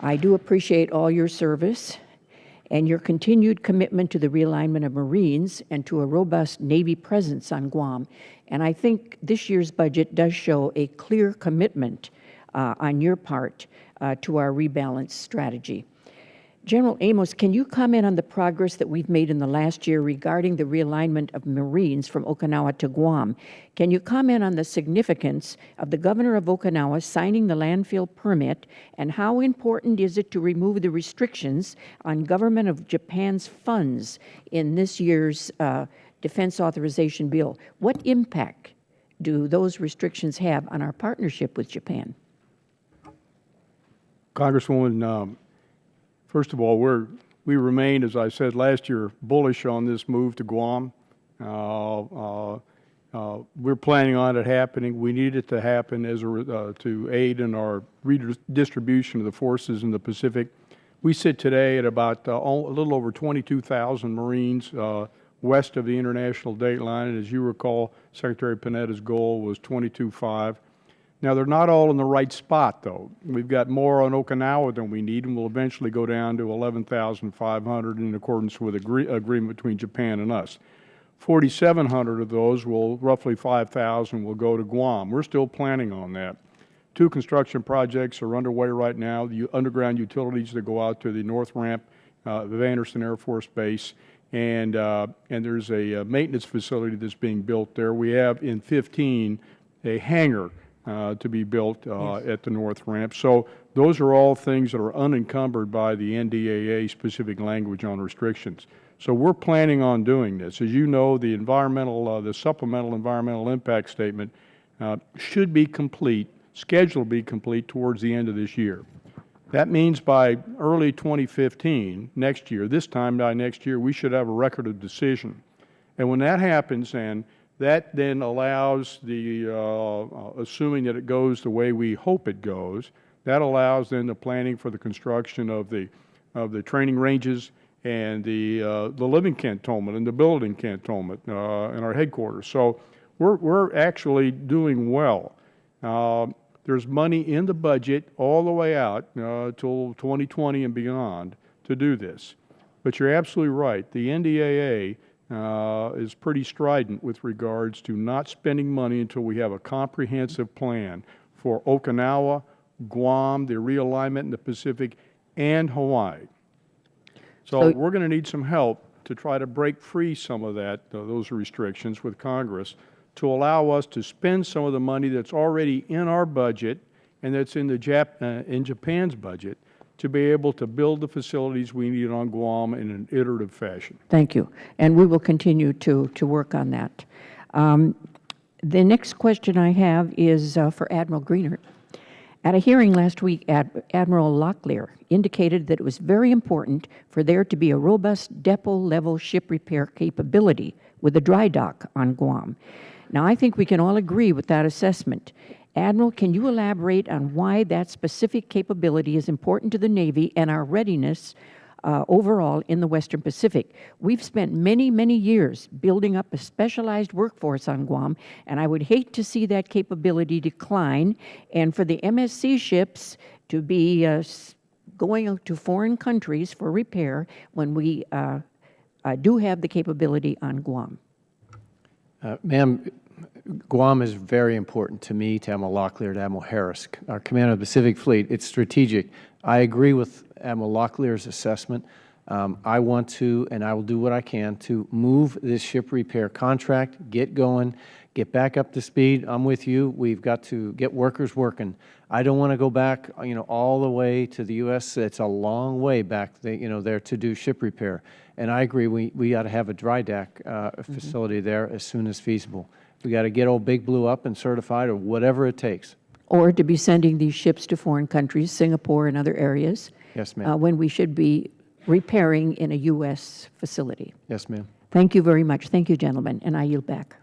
I do appreciate all your service and your continued commitment to the realignment of Marines and to a robust Navy presence on Guam. And I think this year's budget does show a clear commitment on your part to our rebalance strategy. General Amos, can you comment on the progress that we've made in the last year regarding the realignment of Marines from Okinawa to Guam? Can you comment on the significance of the Governor of Okinawa signing the landfill permit, and how important is it to remove the restrictions on Government of Japan's funds in this year's defense authorization bill? What impact do those restrictions have on our partnership with Japan? Congresswoman, first of all, we remain, as I said last year, bullish on this move to Guam. We're planning on it happening. We need it to happen as to aid in our redistribution of the forces in the Pacific. We sit today at about a little over 22,000 Marines west of the international date line, and as you recall, Secretary Panetta's goal was 22,500. Now, they're not all in the right spot, though. We've got more on Okinawa than we need, and we'll eventually go down to 11,500 in accordance with agreement between Japan and us. 4,700 of those roughly 5,000 will go to Guam. We're still planning on that. 2 construction projects are underway right now, the underground utilities that go out to the north ramp of Anderson Air Force Base, and there's a maintenance facility that's being built there. We have in 15 a hangar to be built at the north ramp. So those are all things that are unencumbered by the NDAA specific language on restrictions. So we're planning on doing this. As you know, the supplemental environmental impact statement should be complete, scheduled to be complete towards the end of this year. That means by early 2015, next year, this time by next year, we should have a record of decision. And when that happens, and that then allows the, assuming that it goes the way we hope it goes, that allows then the planning for the construction of the training ranges and the living cantonment and the building cantonment in our headquarters. So we're actually doing well. There's money in the budget all the way out till 2020 and beyond to do this. But you're absolutely right. The NDAA is pretty strident with regards to not spending money until we have a comprehensive plan for Okinawa, Guam, the realignment in the Pacific, and Hawaii. So we're going to need some help to try to break free some of those restrictions with Congress to allow us to spend some of the money that's already in our budget and that's in Japan's budget, to be able to build the facilities we need on Guam in an iterative fashion. Thank you. And we will continue to work on that. The next question I have is for Admiral Greenert. At a hearing last week, Admiral Locklear indicated that it was very important for there to be a robust depot-level ship repair capability with a dry dock on Guam. Now, I think we can all agree with that assessment. Admiral, can you elaborate on why that specific capability is important to the Navy and our readiness overall in the Western Pacific? We've spent many, many years building up a specialized workforce on Guam, and I would hate to see that capability decline and for the MSC ships to be going to foreign countries for repair when we do have the capability on Guam. Ma'am, Guam is very important to me, to Admiral Locklear, to Admiral Harris, our commander of the Pacific Fleet. It's strategic. I agree with Admiral Locklear's assessment. I want to, and I will do what I can to move this ship repair contract, get going, get back up to speed. I'm with you. We've got to get workers working. I don't want to go back, all the way to the U.S. It's a long way back, there to do ship repair. And I agree. We got to have a dry dock facility there as soon as feasible. We got to get old Big Blue up and certified, or whatever it takes. Or to be sending these ships to foreign countries, Singapore and other areas. Yes, ma'am. When we should be repairing in a U.S. facility. Yes, ma'am. Thank you very much. Thank you, gentlemen, and I yield back.